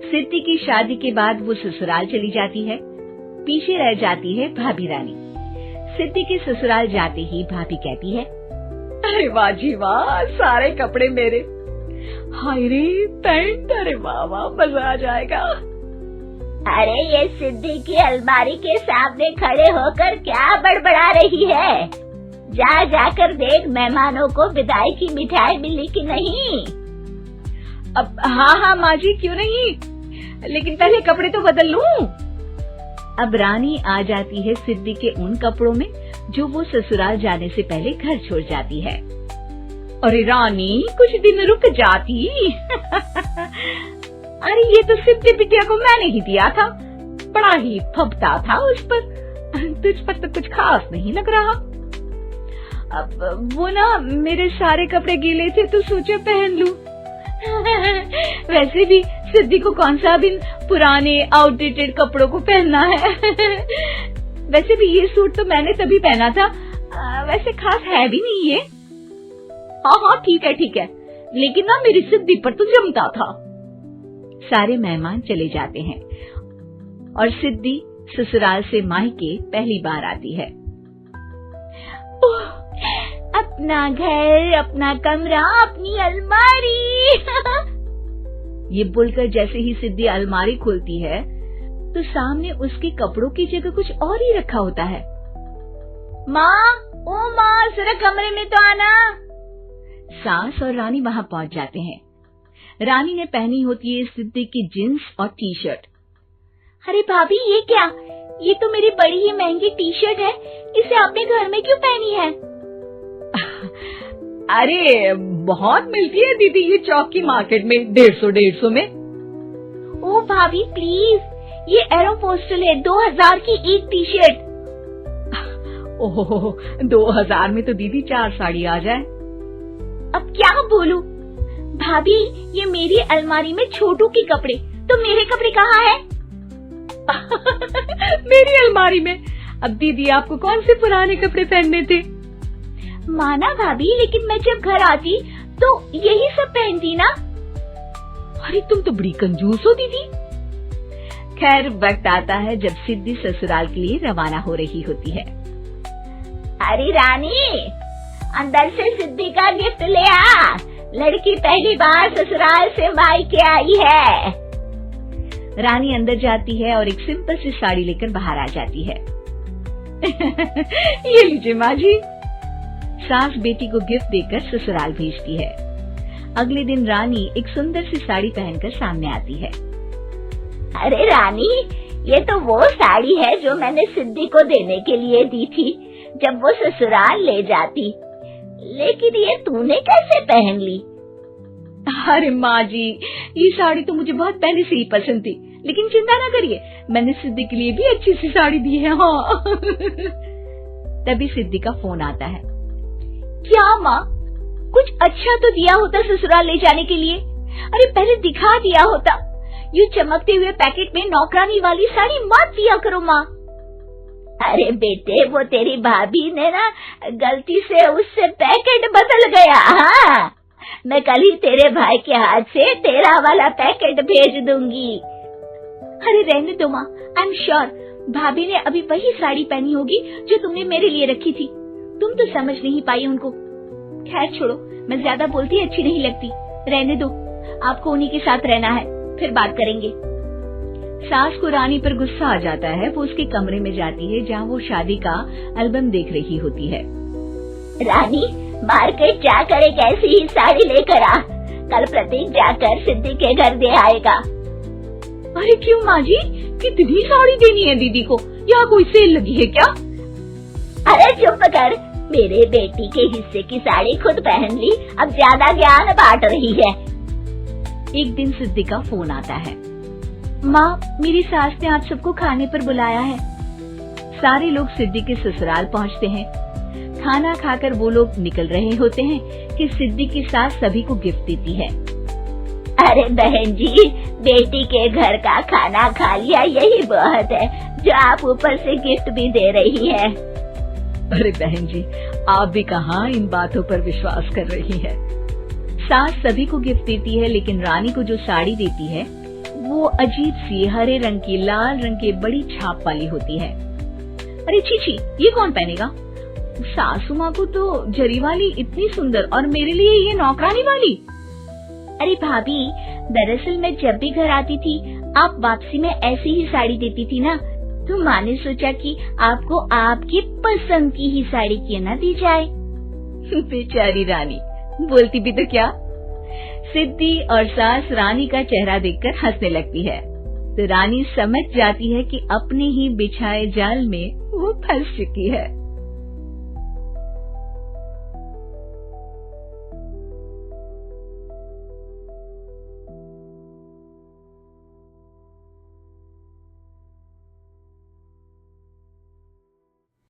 सिद्धि की शादी के बाद वो ससुराल चली जाती है। पीछे रह जाती है भाभी रानी। सिद्धि के ससुराल जाते ही भाभी कहती है, अरे वाह जी वाह, सारे कपड़े मेरे। हाय रे पैंट, अरे वाह वाह, मजा आ जाएगा। अरे ये सिद्धि की अलमारी के सामने खड़े होकर क्या बड़बड़ा रही है? जाकर देख मेहमानों को विदाई की मिठाई मिली कि नहीं। अब हाँ माँ जी, क्यों नहीं, लेकिन पहले कपड़े तो बदल लूं। अब रानी आ जाती है सिद्धि के उन कपड़ों में जो वो ससुराल जाने से पहले घर छोड़ जाती है। अरे रानी, कुछ दिन रुक जाती। अरे ये तो सिद्धि बिटिया को मैंने ही दिया था, बड़ा ही फबता था उस पर, तुझ पर तो कुछ खास नहीं लग रहा। अब वो ना मेरे सारे कपड़े गीले थे तो सोचा पहन लूं। वैसे भी सिद्धि को कौन सा भी पुराने आउटडेटेड कपड़ों को पहनना है। वैसे भी ये सूट तो मैंने तभी पहना था, वैसे खास है भी नहीं ये। हाँ ठीक है, लेकिन ना मेरी सिद्धि पर तो जमता था। सारे मेहमान चले जाते हैं और सिद्धि ससुराल से मायके पहली बार आती है। अपना घर, अपना कमरा, अपनी अलमारी। ये बोलकर जैसे ही सिद्धि अलमारी खोलती है तो सामने उसके कपड़ों की जगह कुछ और ही रखा होता है। माँ, जरा कमरे में तो आना। सास और रानी वहां पहुंच जाते हैं। रानी ने पहनी होती है सिद्धि की जींस और टी शर्ट। अरे भाभी, ये क्या? ये तो मेरी बड़ी ही महंगी टी शर्ट है, इसे आपने घर में क्यों पहनी है? अरे बहुत मिलती है दीदी ये चौक की मार्केट में, 150 में। ओ भाभी प्लीज, ये एरोपोस्टल है, 2000 की एक टी शर्ट। ओह 2000 में तो दीदी 4 साड़ी आ जाए। अब क्या बोलूं? भाभी, ये मेरी अलमारी में छोटू के कपड़े, तो मेरे कपड़े कहाँ हैं? मेरी अलमारी में। अब दीदी आपको कौन से पुराने कपड़े पहनने थे? माना भाभी, लेकिन मैं जब घर आती तो यही सब पहनती ना। अरे तुम तो बड़ी कंजूस हो दीदी। खैर वक्त आता है जब सिद्धि ससुराल के लिए रवाना हो रही होती है। अरे रानी, अंदर से सिद्धि का गिफ्ट ले आ, लड़की पहली बार ससुराल से मायके आई है। रानी अंदर जाती है और एक सिंपल सी साड़ी लेकर बाहर आ जाती है। ये लीजिए माँ जी। सास बेटी को गिफ्ट देकर ससुराल भेजती है। अगले दिन रानी एक सुंदर सी साड़ी पहनकर सामने आती है। अरे रानी, ये तो वो साड़ी है जो मैंने सिद्धि को देने के लिए दी थी जब वो ससुराल ले जाती, लेकिन ये तूने कैसे पहन ली? अरे माँ जी, ये साड़ी तो मुझे बहुत पहले से ही पसंद थी, लेकिन चिंता ना करिए, मैंने सिद्धि के लिए भी अच्छी सी साड़ी दी है। हाँ। तभी सिद्धि का फोन आता है। क्या माँ, कुछ अच्छा तो दिया होता ससुराल ले जाने के लिए। अरे पहले दिखा दिया होता। यूँ चमकते हुए पैकेट में नौकरानी वाली साड़ी मत दिया करो माँ। अरे बेटे, वो तेरी भाभी ने ना गलती से उससे पैकेट बदल गया। हाँ, मैं कल ही तेरे भाई के हाथ से तेरा वाला पैकेट भेज दूंगी। अरे रहने दो माँ, आई एम श्योर भाभी ने अभी वही साड़ी पहनी होगी जो तुमने मेरे लिए रखी थी। तुम तो समझ नहीं पाई उनको। खैर छोड़ो, मैं ज्यादा बोलती अच्छी नहीं लगती, रहने दो, आपको उन्हीं के साथ रहना है, फिर बात करेंगे। सास को रानी पर गुस्सा आ जाता है। वो उसके कमरे में जाती है जहाँ वो शादी का एल्बम देख रही होती है। रानी, मार्केट जाकर एक ऐसी ही साड़ी लेकर आ, कल प्रतीक जाकर सिद्धि के घर दे आएगा। अरे क्यों माँ जी, कितनी साड़ी देनी है दीदी को? यहाँ कोई सेल लगी है क्या? अरे चुप कर, मेरे बेटी के हिस्से की साड़ी खुद पहन ली, अब ज्यादा ज्ञान बांट रही है। एक दिन सिद्धि का फोन आता है। माँ, मेरी सास ने आप सबको खाने पर बुलाया है। सारे लोग सिद्धि के ससुराल पहुँचते हैं। खाना खाकर वो लोग निकल रहे होते हैं कि सिद्धि की सास सभी को गिफ्ट देती है। अरे बहन जी, बेटी के घर का खाना खा लिया, यही बहुत है जो आप ऊपर से गिफ्ट भी दे रही है। अरे बहन जी, आप भी कहाँ इन बातों पर विश्वास कर रही है। सास सभी को गिफ्ट देती है, लेकिन रानी को जो साड़ी देती है वो अजीब सी हरे रंग की लाल रंग के बड़ी छाप वाली होती है। अरे छी, ये कौन पहनेगा? सासू माँ को तो जरी वाली इतनी सुंदर और मेरे लिए ये नौकरानी वाली। अरे भाभी, दरअसल मैं जब भी घर आती थी आप वापसी में ऐसी ही साड़ी देती थी ना, तो माँ ने सोचा कि आपको आपकी पसंद की ही साड़ी क्यों ना दी जाए। बेचारी रानी, बोलती भी तो क्या। सिद्धि और सास रानी का चेहरा देखकर हंसने लगती है, तो रानी समझ जाती है कि अपने ही बिछाए जाल में वो फंस चुकी है।